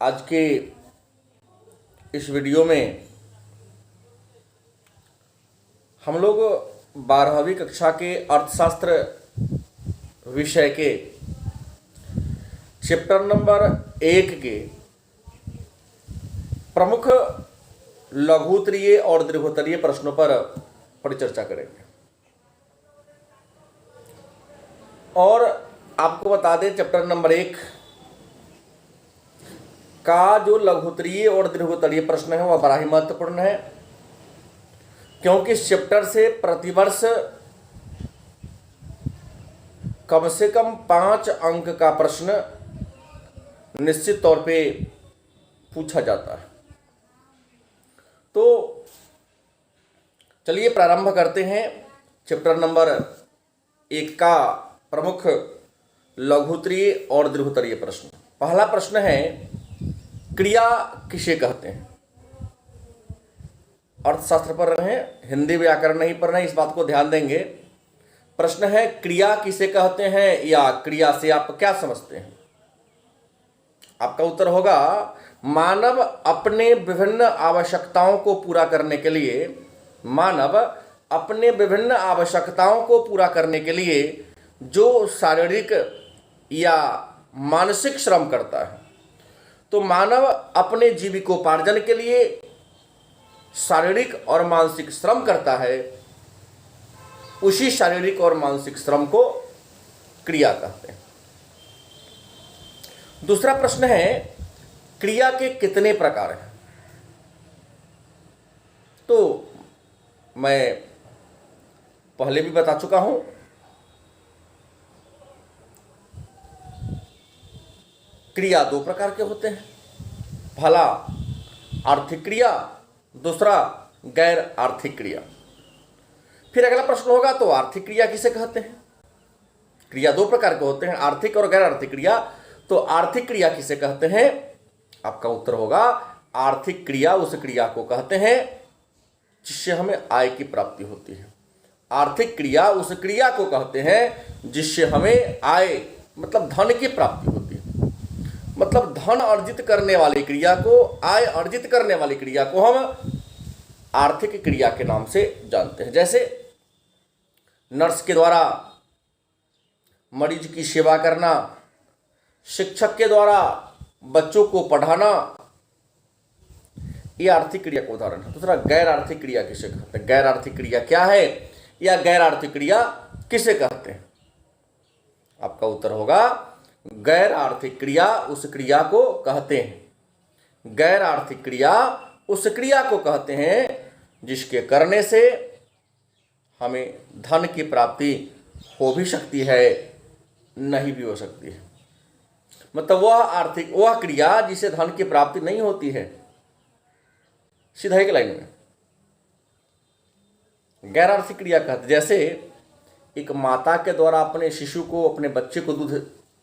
आज के इस वीडियो में हम लोग 12वीं कक्षा के अर्थशास्त्र विषय के चैप्टर नंबर 1 के प्रमुख लघुत्तरीय और दीर्घोत्तरीय प्रश्नों पर परिचर्चा करेंगे। और आपको बता दें, चैप्टर नंबर 1 का जो लघुत्तरीय और दीर्घोत्तरीय प्रश्न है वह बड़ा ही महत्वपूर्ण है, क्योंकि इस चैप्टर से प्रतिवर्ष कम से कम 5 अंक का प्रश्न निश्चित तौर पे पूछा जाता है। तो चलिए प्रारंभ करते हैं चैप्टर नंबर 1 का प्रमुख लघुत्तरीय और दीर्घोत्तरीय प्रश्न। पहला प्रश्न है, क्रिया किसे कहते हैं। अर्थशास्त्र पर रहे हैं, हिंदी व्याकरण नहीं पढ़ रहे हैं, इस बात को ध्यान देंगे। प्रश्न है, क्रिया किसे कहते हैं या क्रिया से आप क्या समझते हैं। आपका उत्तर होगा, मानव अपने विभिन्न आवश्यकताओं को पूरा करने के लिए जो शारीरिक या मानसिक श्रम करता है। तो मानव अपने जीविकोपार्जन के लिए शारीरिक और मानसिक श्रम करता है, उसी शारीरिक और मानसिक श्रम को क्रिया कहते हैं। दूसरा प्रश्न है, क्रिया के कितने प्रकार हैं। तो मैं पहले भी बता चुका हूं, क्रिया 2 प्रकार के होते हैं, पहला आर्थिक क्रिया, दूसरा गैर आर्थिक क्रिया। फिर अगला प्रश्न होगा, तो आर्थिक क्रिया किसे कहते हैं। क्रिया 2 प्रकार के होते हैं, आर्थिक और गैर आर्थिक क्रिया। तो आर्थिक क्रिया किसे कहते हैं। आपका उत्तर होगा, आर्थिक क्रिया उस क्रिया को कहते हैं जिससे हमें आय की प्राप्ति होती है। आर्थिक क्रिया उस क्रिया को कहते हैं जिससे हमें आय मतलब धन की प्राप्ति होती है। मतलब धन अर्जित करने वाली क्रिया को, आय अर्जित करने वाली क्रिया को हम आर्थिक क्रिया के नाम से जानते हैं। जैसे नर्स के द्वारा मरीज की सेवा करना, शिक्षक के द्वारा बच्चों को पढ़ाना, यह आर्थिक क्रिया का उदाहरण है। दूसरा, गैर आर्थिक क्रिया किसे कहते हैं। गैर आर्थिक क्रिया क्या है या गैर आर्थिक क्रिया किसे कहते हैं। आपका उत्तर होगा, गैर आर्थिक क्रिया उस क्रिया को कहते हैं। गैर आर्थिक क्रिया उस क्रिया को कहते हैं जिसके करने से हमें धन की प्राप्ति हो भी सकती है, नहीं भी हो सकती है। मतलब वह क्रिया जिसे धन की प्राप्ति नहीं होती है। सीधा एक लाइन में गैर आर्थिक क्रिया कहते, जैसे एक माता के द्वारा अपने शिशु को, अपने बच्चे को दूध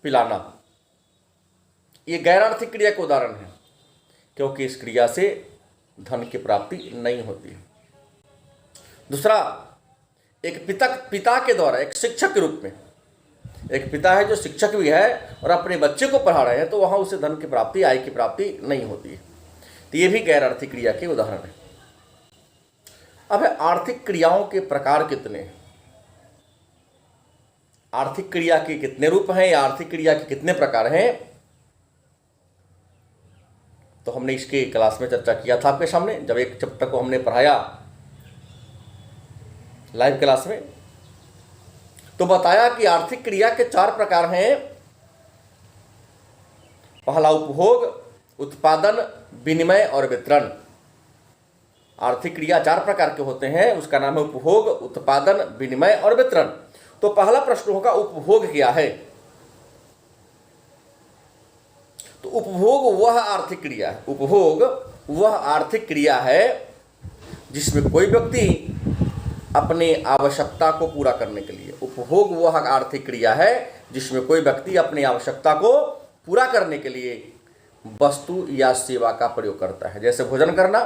पिलाना, ये गैर आर्थिक क्रिया का उदाहरण है, क्योंकि इस क्रिया से धन की प्राप्ति नहीं होती है। दूसरा, एक पिता के द्वारा, एक शिक्षक के रूप में, एक पिता है जो शिक्षक भी है और अपने बच्चे को पढ़ा रहे हैं, तो वहां उसे धन की प्राप्ति, आय की प्राप्ति नहीं होती है। तो ये भी गैर आर्थिक क्रिया के उदाहरण है। अब आर्थिक क्रियाओं के प्रकार कितने हैं। आर्थिक क्रिया के कितने रूप हैं या आर्थिक क्रिया के कितने प्रकार हैं, तो हमने इसके क्लास में चर्चा किया था आपके सामने, जब एक चैप्टर को हमने पढ़ाया लाइव क्लास में, तो बताया कि आर्थिक क्रिया के 4 प्रकार हैं। पहला उपभोग, उत्पादन, विनिमय और वितरण। आर्थिक क्रिया 4 प्रकार के होते हैं, उसका नाम है उपभोग, उत्पादन, विनिमय और वितरण। तो पहला प्रश्न होगा, उपभोग क्या है। तो उपभोग वह आर्थिक क्रिया है, उपभोग वह आर्थिक क्रिया है जिसमें कोई व्यक्ति अपने आवश्यकता को पूरा करने के लिए, उपभोग वह आर्थिक क्रिया है जिसमें कोई व्यक्ति अपनी आवश्यकता को पूरा करने के लिए वस्तु या सेवा का प्रयोग करता है। जैसे भोजन करना,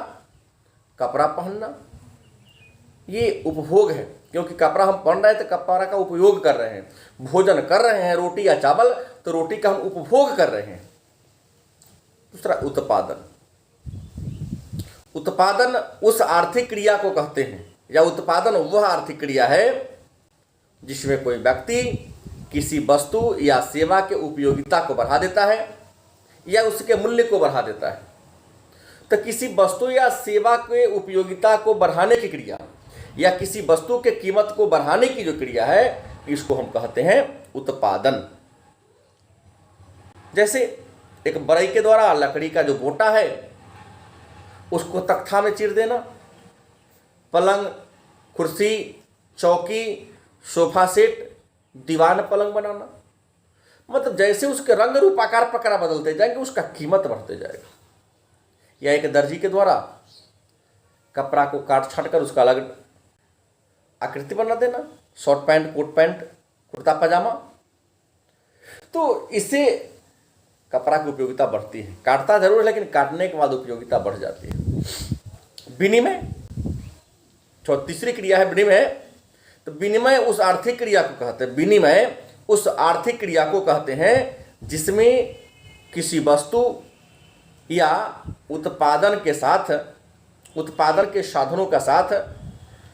कपड़ा पहनना, ये उपभोग है, क्योंकि कपड़ा हम पहन रहे हैं तो कपड़ा का उपयोग कर रहे हैं। भोजन कर रहे हैं, रोटी या चावल, तो रोटी का हम उपभोग कर रहे हैं। दूसरा उत्पादन। उत्पादन उस आर्थिक क्रिया को कहते हैं, या उत्पादन वह आर्थिक क्रिया है जिसमें कोई व्यक्ति किसी वस्तु या सेवा के उपयोगिता को बढ़ा देता है या उसके मूल्य को बढ़ा देता है। तो किसी वस्तु या सेवा के उपयोगिता को बढ़ाने की क्रिया या किसी वस्तु के कीमत को बढ़ाने की जो क्रिया है, इसको हम कहते हैं उत्पादन। जैसे एक बढ़ई के द्वारा लकड़ी का जो गोटा है उसको तख्ता में चीर देना, पलंग, कुर्सी, चौकी, सोफा सेट, दीवान पलंग बनाना, मतलब जैसे उसके रंग रूप आकार प्रकार बदलते जाएंगे उसका कीमत बढ़ते जाएगा। या एक दर्जी के द्वारा कपड़ा को काट छाट कर उसका अलग आकृति बना देना, short pant, coat pant, kurta pajama, तो इससे कपड़ा की उपयोगिता बढ़ती है। काटता जरूर है लेकिन काटने के बाद उपयोगिता बढ़ जाती है। विनिमय, तीसरी क्रिया है विनिमय। तो विनिमय उस आर्थिक क्रिया को कहते हैं, विनिमय उस आर्थिक क्रिया को कहते हैं जिसमें किसी वस्तु या उत्पादन के साथ, उत्पादन के साधनों का साथ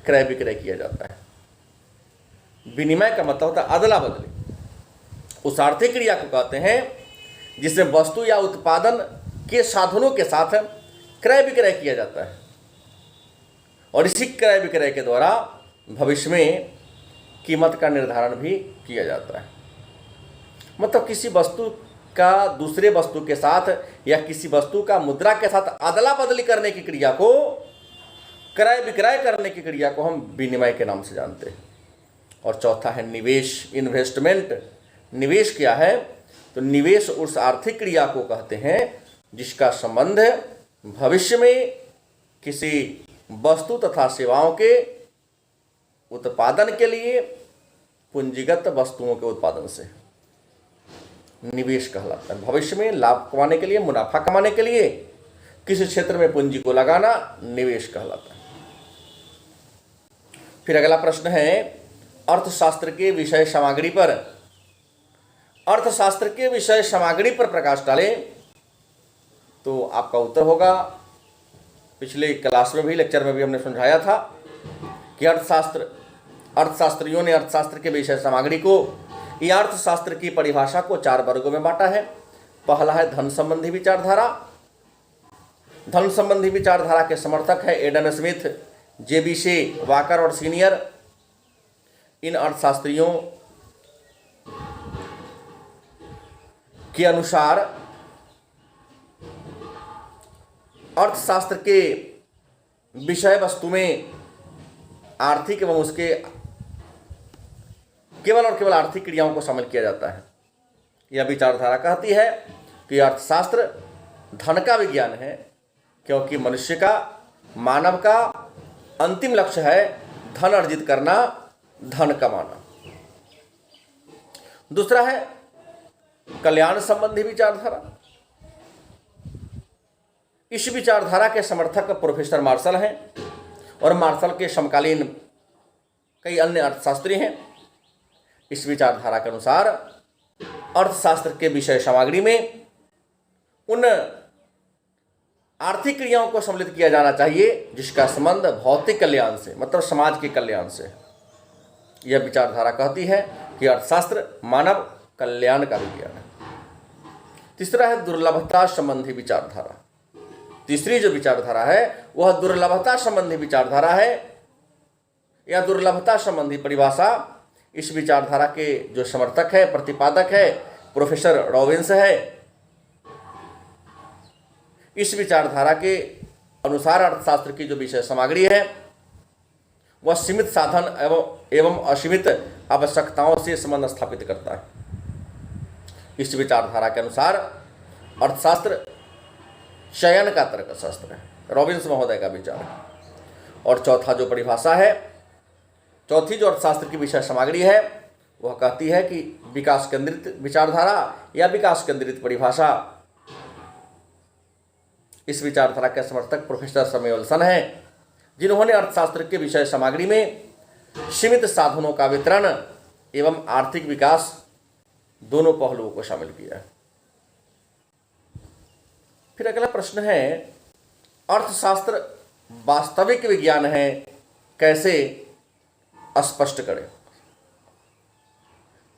क्रय विक्रय किया जाता है। विनिमय का मतलब होता है अदला बदली। उस आर्थिक क्रिया को कहते हैं जिसमें वस्तु या उत्पादन के साधनों के साथ क्रय विक्रय किया जाता है, और इसी क्रय विक्रय के द्वारा भविष्य में कीमत का निर्धारण भी किया जाता है। मतलब किसी वस्तु का दूसरे वस्तु के साथ या किसी वस्तु का मुद्रा के साथ अदला बदली करने की क्रिया को, क्रय विक्रय करने की क्रिया को हम विनिमय के नाम से जानते हैं। और चौथा है निवेश, इन्वेस्टमेंट। निवेश क्या है? तो निवेश उस आर्थिक क्रिया को कहते हैं जिसका संबंध भविष्य में किसी वस्तु तथा सेवाओं के उत्पादन के लिए पूंजीगत वस्तुओं के उत्पादन से निवेश कहलाता है। भविष्य में लाभ कमाने के लिए, मुनाफा कमाने के लिए किसी क्षेत्र में पूंजी को लगाना निवेश कहलाता है। फिर अगला प्रश्न है अर्थशास्त्र के विषय सामग्री पर। अर्थशास्त्र के विषय सामग्री पर प्रकाश डालें तो आपका उत्तर होगा, पिछले क्लास में भी, लेक्चर में भी हमने समझाया था कि अर्थशास्त्रियों ने अर्थशास्त्र के विषय सामग्री को या अर्थशास्त्र की परिभाषा को 4 वर्गों में बांटा है। पहला है धन संबंधी विचारधारा। धन संबंधी विचारधारा के समर्थक है एडम स्मिथ, जेबी शे, वाकर और सीनियर। इन अर्थशास्त्रियों के अनुसार अर्थशास्त्र के विषय वस्तु में आर्थिक एवं उसके केवल और केवल आर्थिक क्रियाओं को शामिल किया जाता है। यह विचारधारा कहती है कि अर्थशास्त्र धन का विज्ञान है, क्योंकि मनुष्य का, मानव का अंतिम लक्ष्य है धन अर्जित करना, धन कमाना। दूसरा है कल्याण संबंधी विचारधारा। इस विचारधारा के समर्थक प्रोफेसर मार्शल हैं और मार्शल के समकालीन कई अन्य अर्थशास्त्री हैं। इस विचारधारा के अनुसार अर्थशास्त्र के विषय सामग्री में उन आर्थिक क्रियाओं को सम्मिलित किया जाना चाहिए जिसका संबंध भौतिक कल्याण से, मतलब समाज के कल्याण से। यह विचारधारा कहती है कि अर्थशास्त्र मानव कल्याण का विज्ञान है। तीसरा है दुर्लभता संबंधी विचारधारा। तीसरी जो विचारधारा है वह दुर्लभता संबंधी विचारधारा है। यह दुर्लभता संबंधी परिभाषा इस विचारधारा के जो समर्थक है, प्रतिपादक है, प्रोफेसर रॉबिन्स है। इस विचारधारा के अनुसार अर्थशास्त्र की जो विषय सामग्री है वह सीमित साधन एवं असीमित आवश्यकताओं से संबंध स्थापित करता है। इस विचारधारा के अनुसार अर्थशास्त्र चयन का तर्कशास्त्र है, रॉबिन्स महोदय का विचार है। और चौथा जो परिभाषा है, चौथी जो अर्थशास्त्र की विषय सामग्री है वह कहती है कि विकास केंद्रित विचारधारा या विकास केंद्रित परिभाषा। इस विचारधारा के समर्थक प्रोफेसर सैमुअलसन हैं, जिन्होंने अर्थशास्त्र के विषय सामग्री में सीमित साधनों का वितरण एवं आर्थिक विकास दोनों पहलुओं को शामिल किया है। फिर अगला प्रश्न है, अर्थशास्त्र वास्तविक विज्ञान है, कैसे स्पष्ट करें।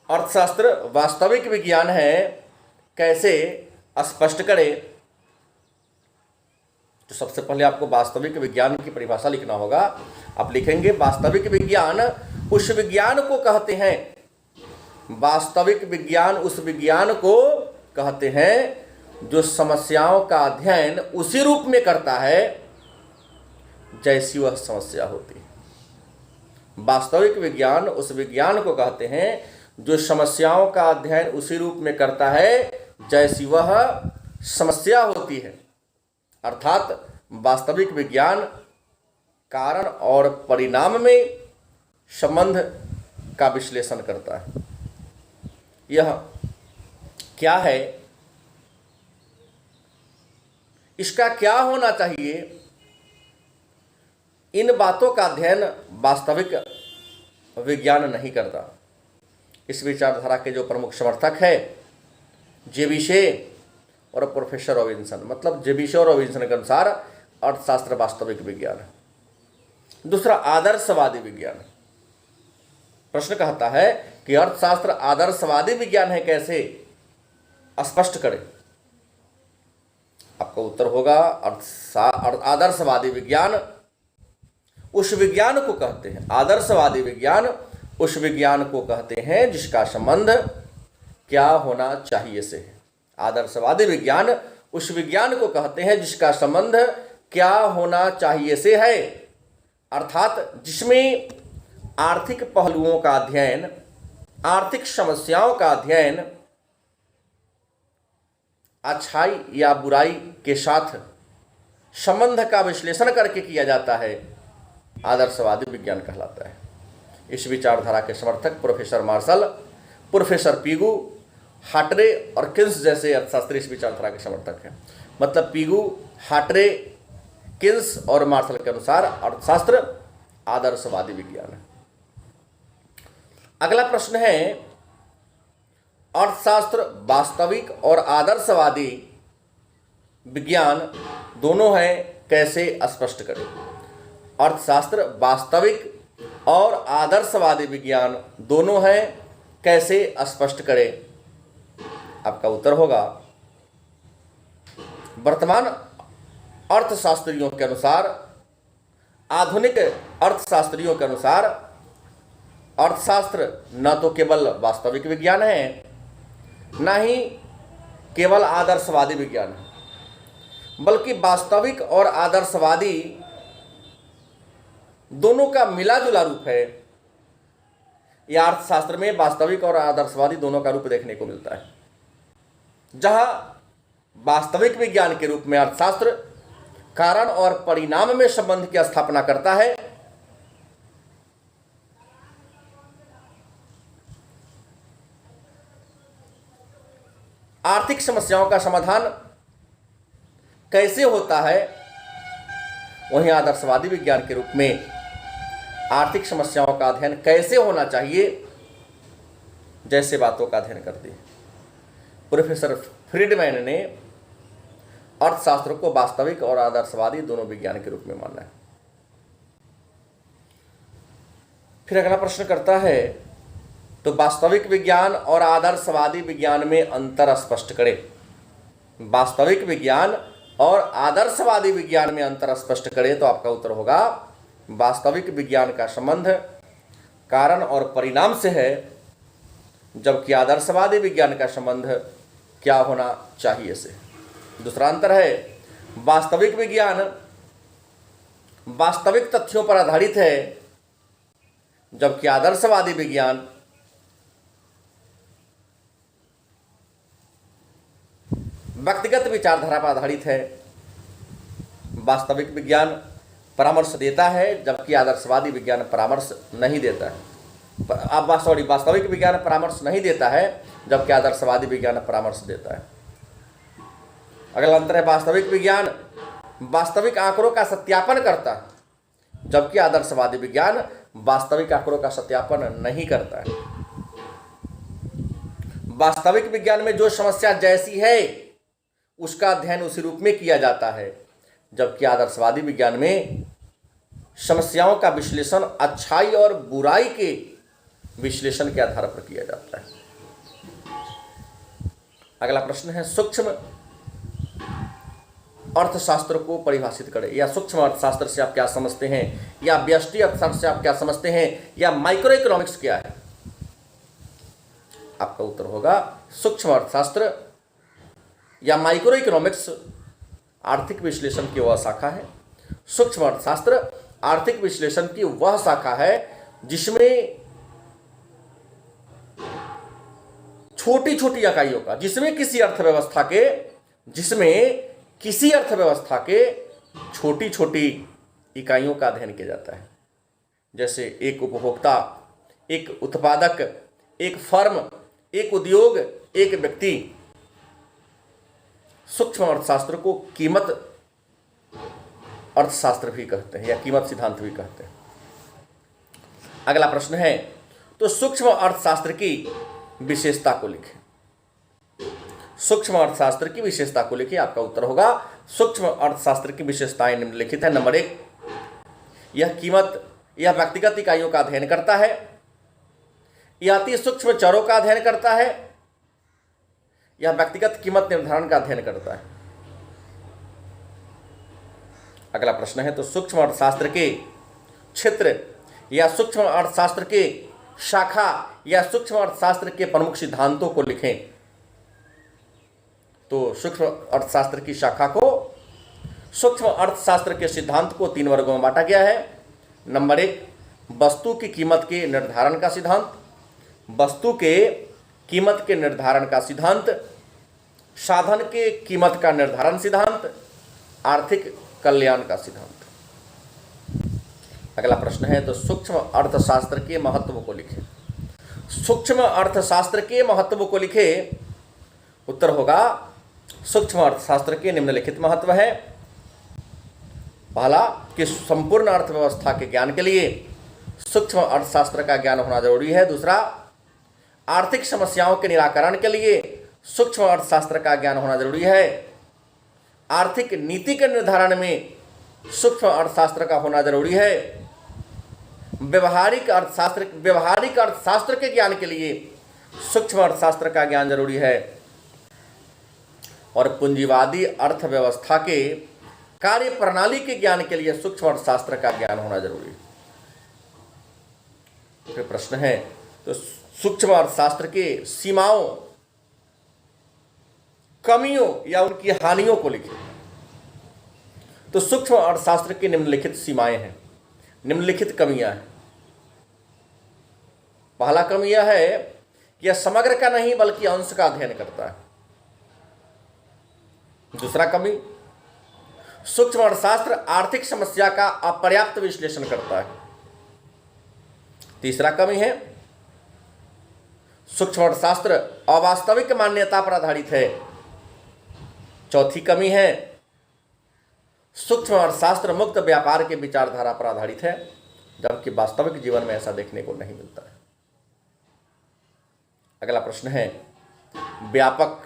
अर्थशास्त्र वास्तविक विज्ञान है, कैसे स्पष्ट करें। तो सबसे पहले आपको वास्तविक विज्ञान की परिभाषा लिखना होगा। आप लिखेंगे वास्तविक विज्ञान उस विज्ञान को कहते हैं, वास्तविक विज्ञान उस विज्ञान को कहते हैं जो समस्याओं का अध्ययन उसी रूप में करता है जैसी वह समस्या होती है। वास्तविक विज्ञान उस विज्ञान को कहते हैं जो समस्याओं का अध्ययन उसी रूप में करता है जैसी वह समस्या होती है। अर्थात वास्तविक विज्ञान कारण और परिणाम में संबंध का विश्लेषण करता है। यह क्या है, इसका क्या होना चाहिए, इन बातों का अध्ययन वास्तविक विज्ञान नहीं करता। इस विचारधारा के जो प्रमुख समर्थक है जेबिशे और प्रोफेसर रॉबिन्सन, मतलब जेबिशे और रॉबिन्सन के अनुसार अर्थशास्त्र वास्तविक विज्ञान है। दूसरा, आदर्शवादी विज्ञान। प्रश्न कहता है कि अर्थशास्त्र आदर्शवादी विज्ञान है, कैसे स्पष्ट करें। आपका उत्तर होगा आदर्शवादी विज्ञान उस विज्ञान को कहते हैं, आदर्शवादी विज्ञान उस विज्ञान को कहते हैं जिसका संबंध क्या होना चाहिए से है। आदर्शवादी विज्ञान उस विज्ञान को कहते हैं जिसका संबंध क्या होना चाहिए से है, अर्थात जिसमें आर्थिक पहलुओं का अध्ययन, आर्थिक समस्याओं का अध्ययन अच्छाई या बुराई के साथ संबंध का विश्लेषण करके किया जाता है, आदर्शवादी विज्ञान कहलाता है। इस विचारधारा के समर्थक प्रोफेसर मार्शल, प्रोफेसर पीगू, हाटरे और किन्स जैसे अर्थशास्त्री इस विचारधारा के समर्थक हैं। मतलब पीगू, हाटरे, किन्स और मार्शल के अनुसार अर्थशास्त्र आदर्शवादी विज्ञान है। अगला प्रश्न है, अर्थशास्त्र वास्तविक और आदर्शवादी विज्ञान दोनों है, कैसे स्पष्ट करें। अर्थशास्त्र वास्तविक और आदर्शवादी विज्ञान दोनों है, कैसे स्पष्ट करें। आपका उत्तर होगा, वर्तमान अर्थशास्त्रियों के अनुसार, आधुनिक अर्थशास्त्रियों के अनुसार अर्थशास्त्र न तो केवल वास्तविक विज्ञान है, न ही केवल आदर्शवादी विज्ञान है, बल्कि वास्तविक और आदर्शवादी दोनों का मिला जुला रूप है। यह अर्थशास्त्र में वास्तविक और आदर्शवादी दोनों का रूप देखने को मिलता है। जहां वास्तविक विज्ञान के रूप में अर्थशास्त्र कारण और परिणाम में संबंध की स्थापना करता है, आर्थिक समस्याओं का समाधान कैसे होता है, वहीं आदर्शवादी विज्ञान के रूप में आर्थिक समस्याओं का अध्ययन कैसे होना चाहिए जैसे बातों का अध्ययन करती है। प्रोफेसर फ्रीडमैन ने अर्थशास्त्र को वास्तविक और आदर्शवादी दोनों विज्ञान के रूप में माना है। फिर अगला प्रश्न करता है, तो वास्तविक विज्ञान और आदर्शवादी विज्ञान में अंतर स्पष्ट करें। वास्तविक विज्ञान और आदर्शवादी विज्ञान में अंतर स्पष्ट करें। तो आपका उत्तर होगा, वास्तविक विज्ञान का संबंध कारण और परिणाम से है, जबकि आदर्शवादी विज्ञान का संबंध क्या होना चाहिए से। दूसरा अंतर है, वास्तविक विज्ञान वास्तविक तथ्यों पर आधारित है, जबकि आदर्शवादी विज्ञान व्यक्तिगत विचारधारा पर आधारित है। वास्तविक विज्ञान परामर्श देता है, जबकि आदर्शवादी विज्ञान परामर्श नहीं देता है। वास्तविक विज्ञान परामर्श नहीं देता है, जबकि आदर्शवादी विज्ञान परामर्श देता है। अगला अंतर है, वास्तविक विज्ञान वास्तविक आंकड़ों का सत्यापन करता है, जबकि आदर्शवादी विज्ञान वास्तविक आंकड़ों का सत्यापन नहीं करता है। वास्तविक विज्ञान में जो समस्या जैसी है उसका अध्ययन उसी रूप में किया जाता है, जबकि आदर्शवादी विज्ञान में समस्याओं का विश्लेषण अच्छाई और बुराई के विश्लेषण के आधार पर किया जाता है। अगला प्रश्न है, सूक्ष्म अर्थशास्त्र को परिभाषित करें। या सूक्ष्म अर्थशास्त्र से आप क्या समझते हैं, या व्यष्टि अर्थशास्त्र से आप क्या समझते हैं, या माइक्रो इकोनॉमिक्स क्या है? आपका उत्तर होगा सूक्ष्म अर्थशास्त्र या माइक्रो इकोनॉमिक्स आर्थिक विश्लेषण की वह शाखा है। सूक्ष्म अर्थशास्त्र आर्थिक विश्लेषण की वह शाखा है जिसमें छोटी छोटी इकाइयों का, जिसमें किसी अर्थव्यवस्था के छोटी छोटी इकाइयों का अध्ययन किया जाता है। जैसे एक उपभोक्ता, एक उत्पादक, एक फर्म, एक उद्योग, एक व्यक्ति। सूक्ष्म अर्थशास्त्र को कीमत अर्थशास्त्र भी कहते हैं या कीमत सिद्धांत भी कहते हैं। अगला प्रश्न है, तो सूक्ष्म अर्थशास्त्र की विशेषता को लिखें। सूक्ष्म अर्थशास्त्र की विशेषता को लिखिए। आपका उत्तर होगा सूक्ष्म अर्थशास्त्र की विशेषताएं निम्नलिखित है। नंबर 1, यह व्यक्तिगत इकाइयों का अध्ययन करता है, यह अति सूक्ष्म चरों का अध्ययन करता है, यह व्यक्तिगत कीमत निर्धारण का अध्ययन करता है। अगला प्रश्न है, तो सूक्ष्म अर्थशास्त्र के क्षेत्र या सूक्ष्म अर्थशास्त्र के शाखा या सूक्ष्म अर्थशास्त्र के प्रमुख सिद्धांतों को लिखें। तो सूक्ष्म अर्थशास्त्र की शाखा को, सूक्ष्म अर्थशास्त्र के सिद्धांत को 3 वर्गों में बांटा गया है। नंबर 1, वस्तु की कीमत के निर्धारण का सिद्धांत, वस्तु के कीमत के निर्धारण का सिद्धांत, साधन के कीमत का निर्धारण सिद्धांत, आर्थिक कल्याण का सिद्धांत। अगला प्रश्न है, तो सूक्ष्म अर्थशास्त्र के महत्व को लिखें। सूक्ष्म अर्थशास्त्र के महत्व को लिखें। उत्तर होगा सूक्ष्म अर्थशास्त्र के निम्नलिखित महत्व है। पहला, कि संपूर्ण अर्थव्यवस्था के ज्ञान के लिए सूक्ष्म अर्थशास्त्र का ज्ञान होना जरूरी है। दूसरा, आर्थिक समस्याओं के निराकरण के लिए सूक्ष्म अर्थशास्त्र का ज्ञान होना जरूरी है। आर्थिक नीति के निर्धारण में सूक्ष्म अर्थशास्त्र का होना जरूरी है। व्यवहारिक अर्थशास्त्र के ज्ञान के लिए सूक्ष्म अर्थशास्त्र का ज्ञान जरूरी है। और पूंजीवादी अर्थव्यवस्था के कार्य प्रणाली के ज्ञान के लिए सूक्ष्म अर्थशास्त्र का ज्ञान होना जरूरी है। फिर प्रश्न है, तो सूक्ष्म अर्थशास्त्र के सीमाओं, कमियों या उनकी हानियों को लिखें। तो सूक्ष्म अर्थशास्त्र की निम्नलिखित सीमाएं हैं, निम्नलिखित कमियां हैं। पहला कमी यह है कि यह समग्र का नहीं बल्कि अंश का अध्ययन करता है। दूसरा कमी, सूक्ष्म अर्थशास्त्र आर्थिक समस्या का अपर्याप्त विश्लेषण करता है। तीसरा कमी है, सूक्ष्म अर्थशास्त्र अवास्तविक मान्यता पर आधारित है। चौथी कमी है, सूक्ष्म अर्थशास्त्र मुक्त व्यापार के विचारधारा पर आधारित है, जबकि वास्तविक जीवन में ऐसा देखने को नहीं मिलता है। अगला प्रश्न है, व्यापक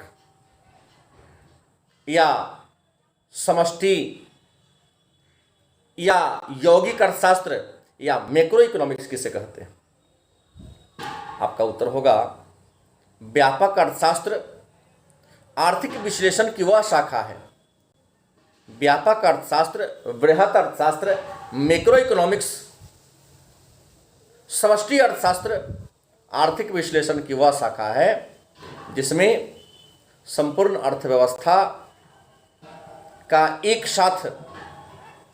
या समष्टि या यौगिक अर्थशास्त्र या मैक्रो इकोनॉमिक्स किसे कहते हैं? आपका उत्तर होगा व्यापक अर्थशास्त्र आर्थिक विश्लेषण की वह शाखा है। व्यापक अर्थशास्त्र, बृहत अर्थशास्त्र, मैक्रो इकोनॉमिक्स, समष्टि अर्थशास्त्र आर्थिक विश्लेषण की वह शाखा है जिसमें संपूर्ण अर्थव्यवस्था का एक साथ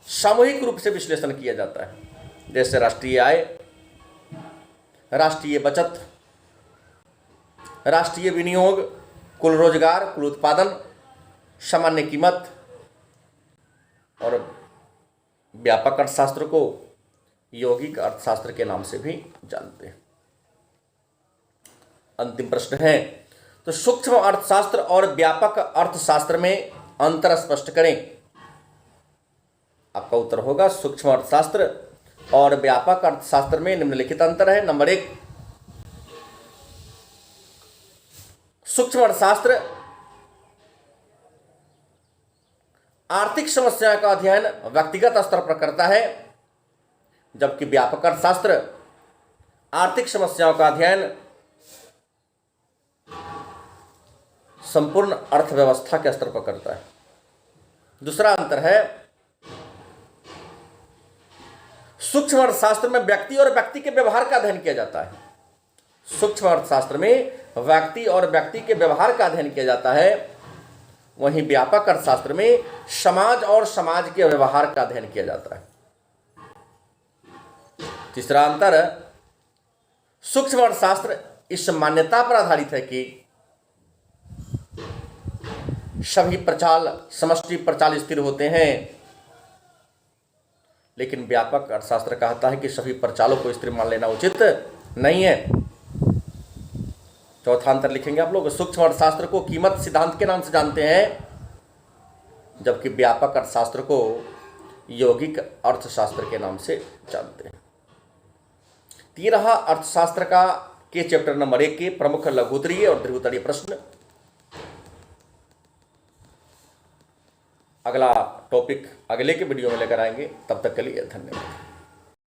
सामूहिक रूप से विश्लेषण किया जाता है। जैसे राष्ट्रीय आय, राष्ट्रीय बचत, राष्ट्रीय विनियोग, कुल रोजगार, कुल उत्पादन, सामान्य कीमत। और व्यापक अर्थशास्त्र को यौगिक अर्थशास्त्र के नाम से भी जानते हैं। अंतिम प्रश्न है, तो सूक्ष्म अर्थशास्त्र और व्यापक अर्थशास्त्र में अंतर स्पष्ट करें। आपका उत्तर होगा सूक्ष्म अर्थशास्त्र और व्यापक अर्थशास्त्र में निम्नलिखित अंतर है। नंबर 1, सूक्ष्म अर्थशास्त्र आर्थिक समस्याओं का अध्ययन व्यक्तिगत स्तर पर करता है, जबकि व्यापक अर्थशास्त्र आर्थिक समस्याओं का अध्ययन संपूर्ण अर्थव्यवस्था के स्तर पर करता है। दूसरा अंतर है, सूक्ष्म अर्थशास्त्र में व्यक्ति और व्यक्ति के व्यवहार का अध्ययन किया जाता है। सूक्ष्म अर्थशास्त्र में व्यक्ति और व्यक्ति के व्यवहार का अध्ययन किया जाता है, वहीं व्यापक अर्थशास्त्र में समाज और समाज के व्यवहार का अध्ययन किया जाता है। तीसरा अंतर, सूक्ष्म अर्थशास्त्र इस मान्यता पर आधारित है कि सभी प्रचाल समष्टि प्रचाल स्थिर होते हैं, लेकिन व्यापक अर्थशास्त्र कहता है कि सभी प्रचालों को स्थिर मान लेना उचित नहीं है। चौथा अंतर लिखेंगे आप लोग, सूक्ष्म अर्थशास्त्र को कीमत सिद्धांत के नाम से जानते हैं, जबकि व्यापक अर्थशास्त्र को यौगिक अर्थशास्त्र के नाम से जानते हैं। 13 अर्थशास्त्र का के चैप्टर नंबर 1 के प्रमुख लघुत्तरीय और दीर्घोत्तरीय प्रश्न। अगला टॉपिक अगले के वीडियो में लेकर आएंगे। तब तक के लिए धन्यवाद।